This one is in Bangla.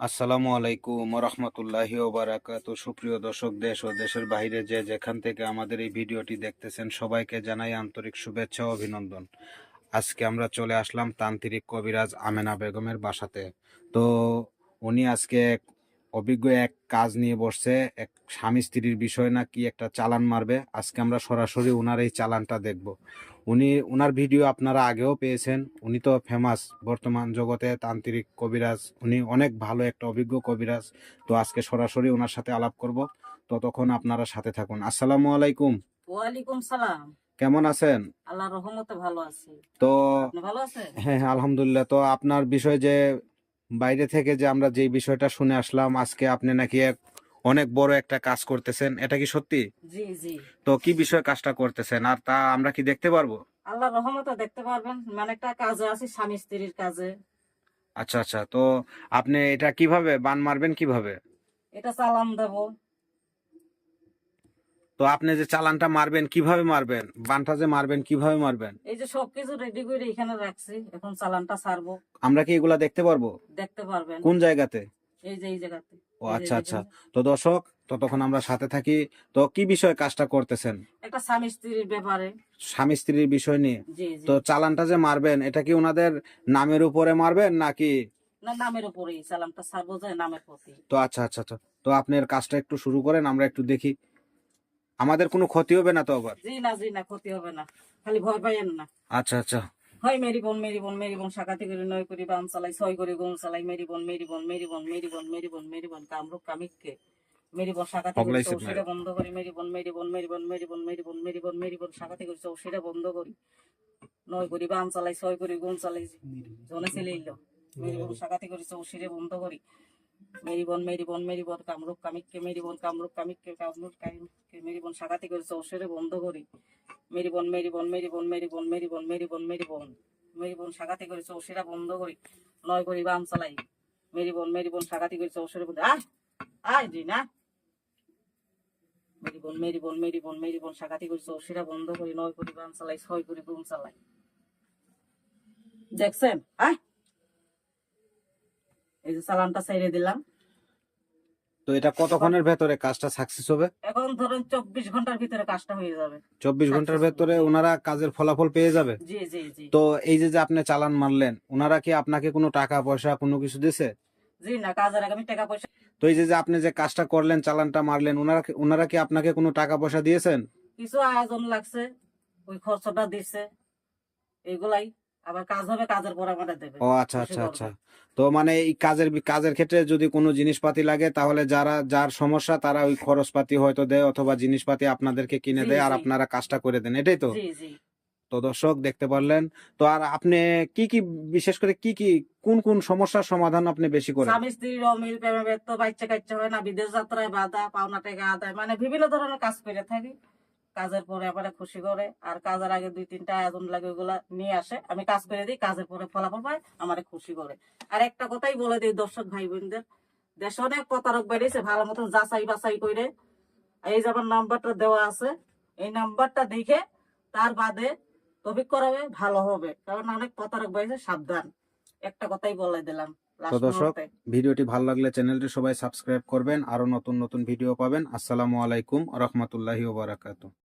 আসসালামু আলাইকুম রহমতুল্লাহি ওয়া বারাকাতু। সুপ্রিয় দর্শক, দেশ ও দেশের বাইরে যে যেখান থেকে আমাদের এই ভিডিওটি দেখতেছেন, সবাইকে জানাই আন্তরিক শুভেচ্ছা ও অভিনন্দন। আজকে আমরা চলে আসলাম তান্ত্রিক কবিরাজ আমেনা বেগমের বাসাতে। তো উনি আজকে অভিজ্ঞ এক কাজ নিয়ে বসছে, এক স্বামী স্ত্রীর বিষয় না কি একটা চালান মারবে। আজকে আমরা সরাসরি ওনার এই চালানটা দেখব। ওনার ভিডিও আপনারা আগেও পেয়েছেন। উনি তো ফেমাস বর্তমান জগতে তান্ত্রিক কবিরাজ, উনি অনেক ভালো একটা অভিজ্ঞ কবিরাজ। তো আজকে সরাসরি ওনার সাথে আলাপ করব, ততক্ষণ আপনারা সাথে থাকুন। আসসালামু আলাইকুম। ওয়ালাইকুম সালাম। কেমন আছেন? আল্লাহর রহমতে ভালো আছি। তো আপনি ভালো আছেন? হ্যাঁ হ্যাঁ, আলহামদুলিল্লাহ। তো আপনার বিষয় যে বাইরে থেকে যে আমরা যে বিষয়টা শুনে আসলাম, আজকে আপনি নাকি অনেক বড় একটা কাজ করতেছেন, এটা কি সত্যি? জি জি। তো কি বিষয় কাজটা করতেছেন, আর তা আমরা কি দেখতে পারবো? আল্লাহর রহমতে দেখতে পারবেন। মানে একটা কাজে আছি, স্বামী স্ত্রীর কাজে। আচ্ছা আচ্ছা। তো আপনি এটা কিভাবে বান মারবেন কিভাবে? এটা চালান দেব। তো আপনি যে চালানটা মারবেন কিভাবে মারবেন, বানটা যে মারবেন কিভাবে মারবেন? এই যে সবকিছু রেডি করে এখানে রাখছি, এখন চালানটা ছাড়বো। আমরা কি এগুলা দেখতে পারবো? দেখতে পারবেন। কোন জায়গাতে? এই যে এই জায়গাতে। ও আচ্ছা আচ্ছা। তো দর্শক, ততক্ষণ আমরা সাথে থাকি। তো কি বিষয়ে কাজটা করতেছেন? একটা স্বামী স্ত্রীর ব্যাপারে। স্বামী স্ত্রীর বিষয় নিয়ে? জি জি। তো চালানটা যে মারবেন, এটা কি ওনাদের নামের উপরে মারবেন নাকি? না, নামের উপরেই চালানটা ছাড়বো, যে নামের প্রতি। তো আচ্ছা আচ্ছা আচ্ছা। তো আপনার কাজটা একটু শুরু করেন, আমরা একটু দেখি। আমাদের কোনো ক্ষতি হবে না তো আবার? জি না জি না, ক্ষতি হবে না, খালি ভয় পাইয়েন না। আচ্ছা আচ্ছা। হয় মেরি বোন মেরি বোন মেরি বোন সাকাতি করে নয় করি বাম চালাই ছয় করে গুম চালাই মেরি বোন মেরি বোন মেরি বোন মেরি বোন মেরি বোন মেরি বোন কামরূপ কামিককে মেরি বোন সাকাতি করে পগলাইছে চৌশিটা বন্ধ করি মেরি বোন মেরি বোন মেরি বোন মেরি বোন মেরি বোন মেরি বোন মেরি বোন সাকাতি করে চৌশিটা বন্ধ করি নয় করি বাম চালাই ছয় করে গুম চালাই জনে ছেলে এলো মেরি বোন সাকাতি করে চৌশিরে বন্ধ করি মেরি বোন মেরি বোন মেরি বোন কামরূপ কামিককে মেরি বোন কামরূপ কামিককে কামরূপ কামিককে মেরি বোন সাকাতি করে চৌশিরে বন্ধ করি মেরি বোন মেরি বোন মেরি বোন মেরি বোন মেরি বোন মেরি বোন মেরি বোন মেরি বোন সাকাতি করে চৌশিরা বন্ধ করি নয় করি বাম চালাই মেরি বোন সাকাতি করে চৌশিরা বন্ধ আয় আয় জি না মেরি বোন সাকাতি করে চৌশিরা বন্ধ করি নয় করি বাম চালাই ছয় করি গুম চালাই দেখছেন? আয়, এই যে চালানটা ছেড়ে দিলাম। তো এটা কতক্ষণের ভেতরে কাজটা সাকসেস হবে? এখন ধরুন 24 ঘন্টার ভিতরে কাজটা হয়ে যাবে। 24 ঘন্টার ভেতরে ওনারা কাজের ফলাফল পেয়ে যাবে? জি জি জি। তো এই যে যে আপনি চালান মারলেন, ওনারা কি আপনাকে কোনো টাকা পয়সা কোনো কিছু দিছে? জি না, কাজের আগে আমি টাকা পয়সা। তো এই যে যে আপনি যে কাজটা করলেন, চালানটা মারলেন, ওনারা কি আপনাকে কোনো টাকা পয়সা দিয়েছেন? কিছু আয়োজন লাগছে, ওই খরচটা দিচ্ছে, এগুলাই। আবার কাজ হবে, কাজের পর আমাদের দেবে। ও আচ্ছা আচ্ছা আচ্ছা। তো মানে এই কাজের ক্ষেত্রে যদি কোনো জিনিসপাতি লাগে, তাহলে যার সমস্যা তারা ওই খরচপাতি হয়তো দেয়, অথবা জিনিসপাতি আপনাদেরকে কিনে দেয়, আর আপনারা কাজটা করে দেন, এটাই তো? জি জি। তো দর্শক দেখতে পারলেন। তো আর আপনি কি কি, বিশেষ করে কি কি, কোন কোন সমস্যার সমাধান আপনি বেশি করেন? স্বামী স্ত্রীর অমিল, প্রেমে ব্যর্থ, বাচ্চা কাচ্চা হয় না, বিদেশ যাত্রায় বাধা, পাওনা টাকা আদায়, মানে বিভিন্ন ধরনের কাজ করে থাকি। কাজের পরে আবার খুশি করে, আর কাজের আগে 2-3টা আয়োজন লাগে, ওইগুলা নিয়ে আসে, আমি কাজ করে দিই, কাজের পরে ফলাফল পাই, আমার খুশি করে। আর একটা কথাই বলে দিই দর্শক ভাই বোনদের, দেশে অনেক প্রতারক বেরিয়েছে, ভালো মতন যাচাই বাছাই করে এই যে আমার নাম্বারটা দেওয়া আছে, এই নাম্বারটা দেখে তার বাদে টপিক করাবে, ভালো হবে। কারণ অনেক প্রতারক বেরিয়েছে, সাবধান। একটা কথাই বলে দিলাম। তো দর্শক, ভিডিওটি ভালো লাগলে চ্যানেলটি সবাই সাবস্ক্রাইব করবেন, আরো নতুন নতুন ভিডিও পাবেন। আসসালামু আলাইকুম রহমতুল্লাহি ওয়া বারাকাতুহু।